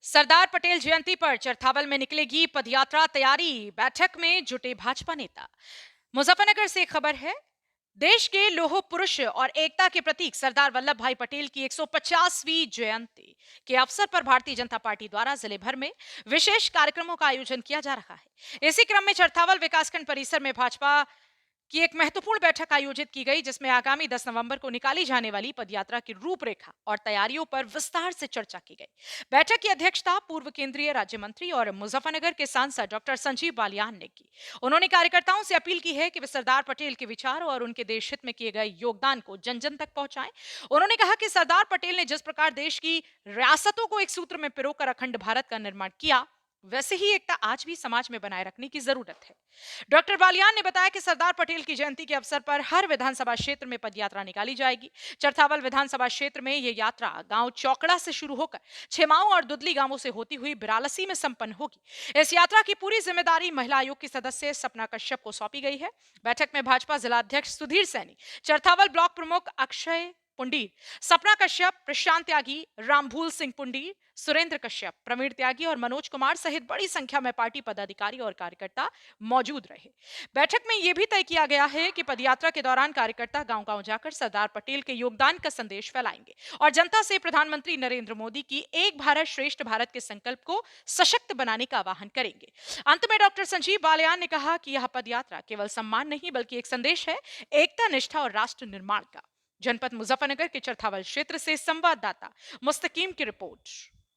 सरदार पटेल जयंती पर चरथावल में निकलेगी पदयात्रा तैयारी। बैठक में जुटे भाजपा नेता। मुजफ्फरनगर से खबर है। देश के लौह पुरुष और एकता के प्रतीक सरदार वल्लभ भाई पटेल की 150वीं जयंती के अवसर पर भारतीय जनता पार्टी द्वारा जिले भर में विशेष कार्यक्रमों का आयोजन किया जा रहा है। इसी क्रम में चरथावल विकासखंड परिसर में भाजपा की एक महत्वपूर्ण बैठक आयोजित की गई, जिसमें आगामी 10 नवंबर को निकाली जाने वाली पदयात्रा की रूपरेखा और तैयारियों पर विस्तार से चर्चा की गई। बैठक की अध्यक्षता पूर्व केंद्रीय राज्य मंत्री और मुजफ्फरनगर के सांसद डॉक्टर संजीव बालियान ने की। उन्होंने कार्यकर्ताओं से अपील की है कि वे सरदार पटेल के विचार और उनके देश हित में किए गए योगदान को जन जन तक पहुंचाएं। उन्होंने कहा कि सरदार पटेल ने जिस प्रकार देश की रियासतों को एक सूत्र में पिरोकर अखंड भारत का निर्माण किया, वैसे ही एकता आज भी समाज में बनाए रखने की जरूरत है। डॉक्टर बालियान ने बताया कि सरदार पटेल की जयंती के अवसर पर हर विधानसभा क्षेत्र में पदयात्रा निकाली जाएगी। चरथावल विधानसभा क्षेत्र में यह यात्रा गांव चौकड़ा से शुरू होकर छेमाऊ और दुदली गांवों से होती हुई बिरालसी में संपन्न होगी। इस यात्रा की पूरी जिम्मेदारी महिला आयोग की सदस्य सपना कश्यप को सौंपी गई है। बैठक में भाजपा जिलाध्यक्ष सुधीर सैनी, चरथावल ब्लॉक प्रमुख अक्षय पुंडीर, सपना कश्यप, प्रशांत त्यागी, रामभूल सिंह पुंडीर, सुरेंद्र कश्यप, प्रवीण त्यागी और मनोज कुमार सहित बड़ी संख्या में पार्टी पदाधिकारी और कार्यकर्ता मौजूद रहे। बैठक में यह भी तय किया गया है कि पदयात्रा के दौरान कार्यकर्ता गांव-गांव जाकर सरदार पटेल के योगदान का संदेश फैलाएंगे और जनता से प्रधानमंत्री नरेंद्र मोदी की एक भारत श्रेष्ठ भारत के संकल्प को सशक्त बनाने का आह्वान करेंगे। अंत में डॉक्टर संजीव बालियान ने कहा कि यह पदयात्रा केवल सम्मान नहीं बल्कि एक संदेश है, एकता, निष्ठा और राष्ट्र निर्माण का। जनपद मुजफ्फरनगर के चरथावल क्षेत्र से संवाददाता मुस्तकीम की रिपोर्ट।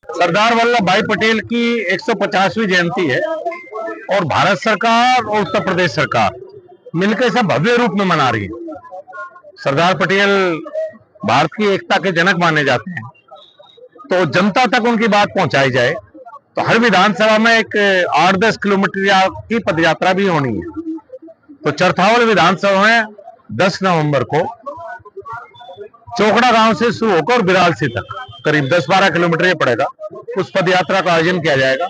सरदार वल्लभ भाई पटेल की 150वीं जयंती है और भारत सरकार और उत्तर प्रदेश सरकार मिलकर इसे भव्य रूप में मना रही है। सरदार पटेल भारत की एकता के जनक माने जाते हैं, तो जनता तक उनकी बात पहुंचाई जाए तो हर विधानसभा में एक 8-10 किलोमीटर की पदयात्रा भी होनी है। तो चरथावल विधानसभा में 10 नवंबर को चौकड़ा गांव से शुरू होकर बिरालसी तक करीब 10-12 किलोमीटर ये पड़ेगा, उस पदयात्रा का आयोजन किया जाएगा।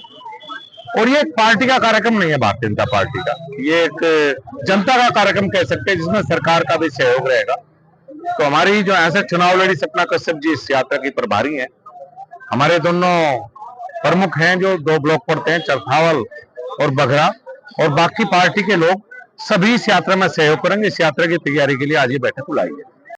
और ये एक पार्टी का कार्यक्रम नहीं है भारतीय जनता पार्टी का, ये एक जनता का कार्यक्रम कह सकते हैं, जिसमें सरकार का भी सहयोग रहेगा। तो हमारी जो ऐसे चुनाव लड़ी सपना कश्यप जी इस यात्रा की प्रभारी हैं। हमारे दोनों प्रमुख हैं जो 2 ब्लॉक पड़ते हैं, चरथावल और बघरा, और बाकी पार्टी के लोग सभी इस यात्रा में सहयोग करेंगे। इस यात्रा की तैयारी के लिए आज ये बैठक बुलाई है।